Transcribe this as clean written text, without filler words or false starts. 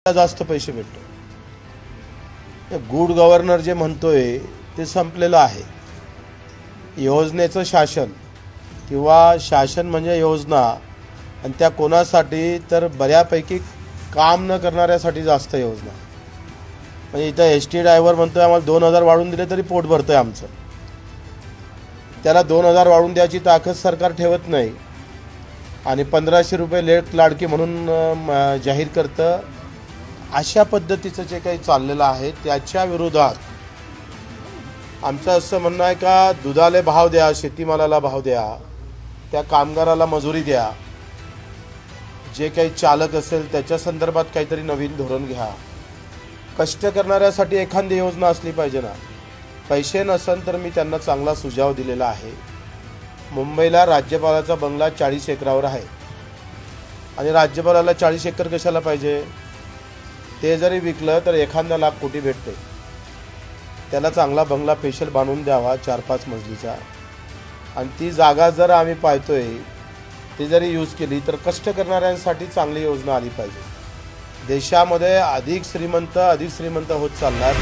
जास्त पैसे भेटतो। गुड गव्हर्नर जे म्हणतोय ते संपलेलं आहे। योजनेचं शासन किंवा शासन म्हणजे योजना, आणि त्या कोणासाठी तर बऱ्यापैकी काम न करणाऱ्यासाठी जास्त योजना। म्हणजे इथं एसटी ड्रायव्हर म्हणतोय आम्हाला 2000 वाढून दिले तरी पोट भरतंय आमचं। त्याला 2000 वाढून द्यायची ताकद सरकार ठेवत नाही आणि 1500 रुपये लेट लाडकी म्हणून जाहीर करतं। अशा पद्धतीचं जे काही चाललेलं आहे त्याच्या विरोधात आमचं असं म्हणणं आहे का दुधाला भाव द्या, शेतीमालाला भाव द्या, त्या कामगाराला मजुरी द्या, जे काही चालक असेल त्याच्या संदर्भात काहीतरी नवीन धोरण घ्या। कष्ट करणाऱ्यासाठी एखादी योजना असली पाहिजे ना। पैसे नसेल तर मी त्यांना चांगला सुझाव दिलेला आहे। मुंबईला राज्यपालाचा बंगला 40 एकरावर आहे आणि राज्यपालाला 40 एकर कशाला पाहिजे? ते जरी विकलं तर एखादा लाख कोटी भेटते। त्याला चांगला बंगला स्पेशल बांधून द्यावा 4-5 मजलीचा, आणि ती जागा जर आम्ही पाहतोय ती जरी यूज केली तर कष्ट करणाऱ्यांसाठी चांगली योजना आली पाहिजे। देशामध्ये अधिक श्रीमंत होत चालणार।